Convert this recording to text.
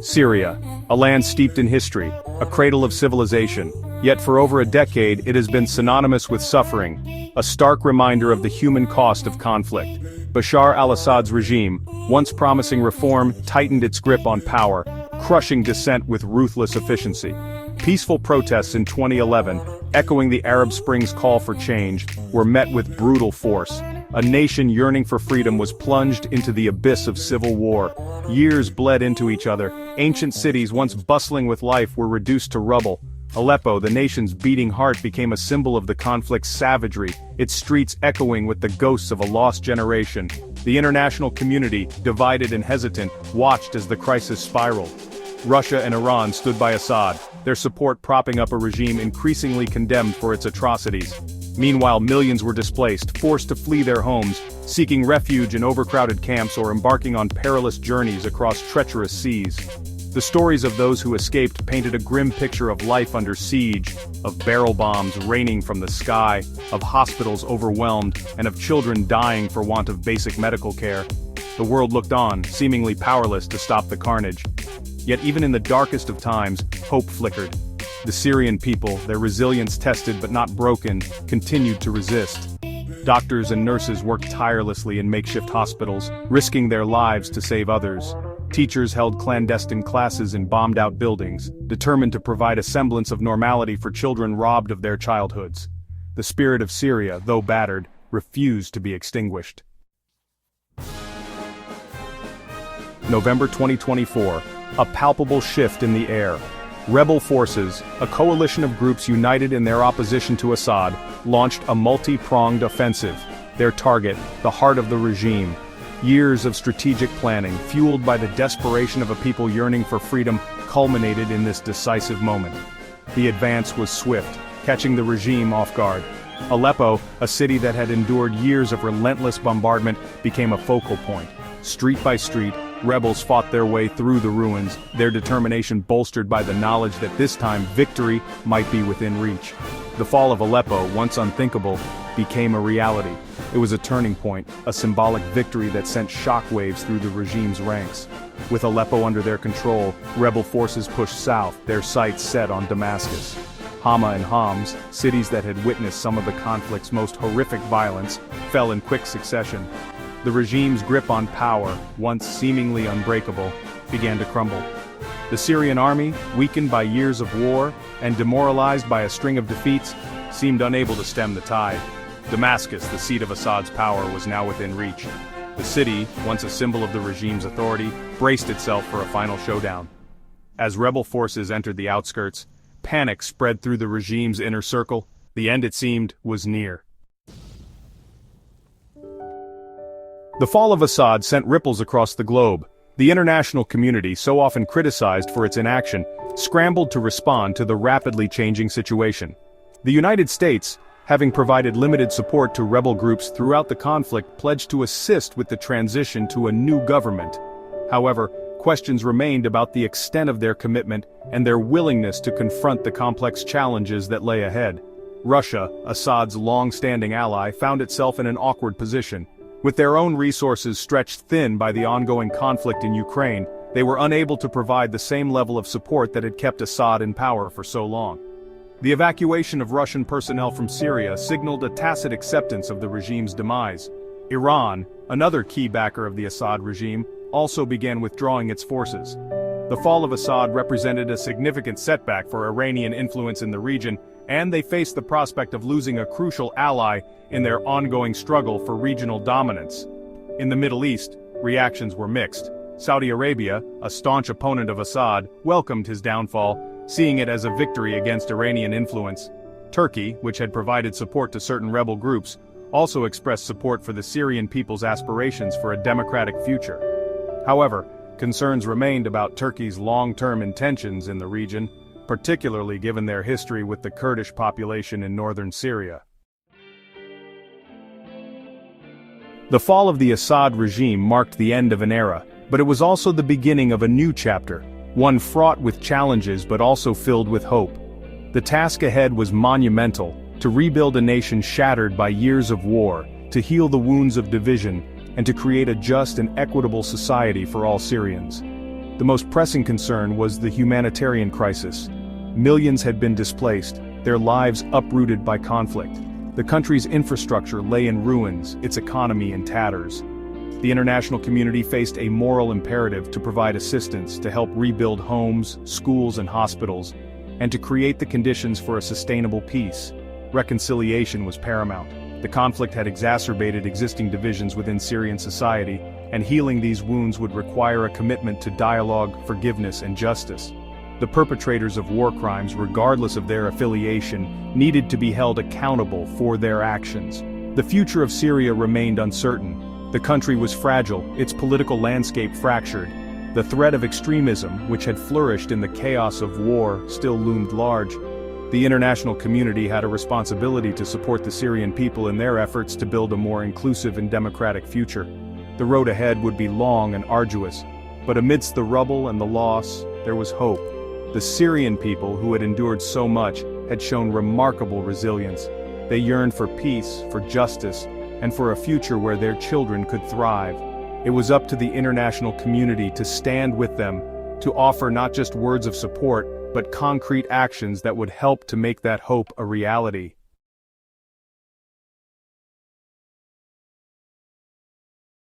Syria, a land steeped in history, a cradle of civilization, yet for over a decade it has been synonymous with suffering, a stark reminder of the human cost of conflict. Bashar al-Assad's regime, once promising reform, tightened its grip on power, crushing dissent with ruthless efficiency. Peaceful protests in 2011, echoing the Arab Spring's call for change, were met with brutal force. A nation yearning for freedom was plunged into the abyss of civil war. Years bled into each other. Ancient cities once bustling with life were reduced to rubble. Aleppo, the nation's beating heart, became a symbol of the conflict's savagery, its streets echoing with the ghosts of a lost generation. The international community, divided and hesitant, watched as the crisis spiraled. Russia and Iran stood by Assad, their support propping up a regime increasingly condemned for its atrocities. Meanwhile, millions were displaced, forced to flee their homes, seeking refuge in overcrowded camps or embarking on perilous journeys across treacherous seas. The stories of those who escaped painted a grim picture of life under siege, of barrel bombs raining from the sky, of hospitals overwhelmed, and of children dying for want of basic medical care. The world looked on, seemingly powerless to stop the carnage. Yet even in the darkest of times, hope flickered. The Syrian people, their resilience tested but not broken, continued to resist. Doctors and nurses worked tirelessly in makeshift hospitals, risking their lives to save others. Teachers held clandestine classes in bombed-out buildings, determined to provide a semblance of normality for children robbed of their childhoods. The spirit of Syria, though battered, refused to be extinguished. November 2024, a palpable shift in the air. Rebel forces, a coalition of groups united in their opposition to Assad, launched a multi-pronged offensive. Their target, the heart of the regime. Years of strategic planning, fueled by the desperation of a people yearning for freedom, culminated in this decisive moment. The advance was swift, catching the regime off guard. Aleppo, a city that had endured years of relentless bombardment, became a focal point. Street by street, rebels fought their way through the ruins, their determination bolstered by the knowledge that this time victory might be within reach. The fall of Aleppo, once unthinkable, became a reality. It was a turning point, a symbolic victory that sent shockwaves through the regime's ranks. With Aleppo under their control, rebel forces pushed south, their sights set on Damascus. Hama and Homs, cities that had witnessed some of the conflict's most horrific violence, fell in quick succession. The regime's grip on power, once seemingly unbreakable, began to crumble. The Syrian army, weakened by years of war and demoralized by a string of defeats, seemed unable to stem the tide. Damascus, the seat of Assad's power, was now within reach. The city, once a symbol of the regime's authority, braced itself for a final showdown. As rebel forces entered the outskirts, panic spread through the regime's inner circle. The end, it seemed, was near. The fall of Assad sent ripples across the globe. The international community, so often criticized for its inaction, scrambled to respond to the rapidly changing situation. The United States, having provided limited support to rebel groups throughout the conflict, pledged to assist with the transition to a new government. However, questions remained about the extent of their commitment and their willingness to confront the complex challenges that lay ahead. Russia, Assad's long-standing ally, found itself in an awkward position. With their own resources stretched thin by the ongoing conflict in Ukraine, they were unable to provide the same level of support that had kept Assad in power for so long. The evacuation of Russian personnel from Syria signaled a tacit acceptance of the regime's demise. Iran, another key backer of the Assad regime, also began withdrawing its forces. The fall of Assad represented a significant setback for Iranian influence in the region, and they faced the prospect of losing a crucial ally in their ongoing struggle for regional dominance. In the Middle East, reactions were mixed. Saudi Arabia, a staunch opponent of Assad, welcomed his downfall, seeing it as a victory against Iranian influence. Turkey, which had provided support to certain rebel groups, also expressed support for the Syrian people's aspirations for a democratic future. However, concerns remained about Turkey's long-term intentions in the region, particularly given their history with the Kurdish population in northern Syria. The fall of the Assad regime marked the end of an era, but it was also the beginning of a new chapter, one fraught with challenges but also filled with hope. The task ahead was monumental: to rebuild a nation shattered by years of war, to heal the wounds of division, and to create a just and equitable society for all Syrians. The most pressing concern was the humanitarian crisis. Millions had been displaced, their lives uprooted by conflict. The country's infrastructure lay in ruins, its economy in tatters. The international community faced a moral imperative to provide assistance to help rebuild homes, schools and hospitals, and to create the conditions for a sustainable peace. Reconciliation was paramount. The conflict had exacerbated existing divisions within Syrian society, and healing these wounds would require a commitment to dialogue, forgiveness and justice. The perpetrators of war crimes, regardless of their affiliation, needed to be held accountable for their actions. The future of Syria remained uncertain. The country was fragile, its political landscape fractured. The threat of extremism, which had flourished in the chaos of war, still loomed large. The international community had a responsibility to support the Syrian people in their efforts to build a more inclusive and democratic future. The road ahead would be long and arduous, but amidst the rubble and the loss, there was hope. The Syrian people, who had endured so much, had shown remarkable resilience. They yearned for peace, for justice, and for a future where their children could thrive. It was up to the international community to stand with them, to offer not just words of support, but concrete actions that would help to make that hope a reality.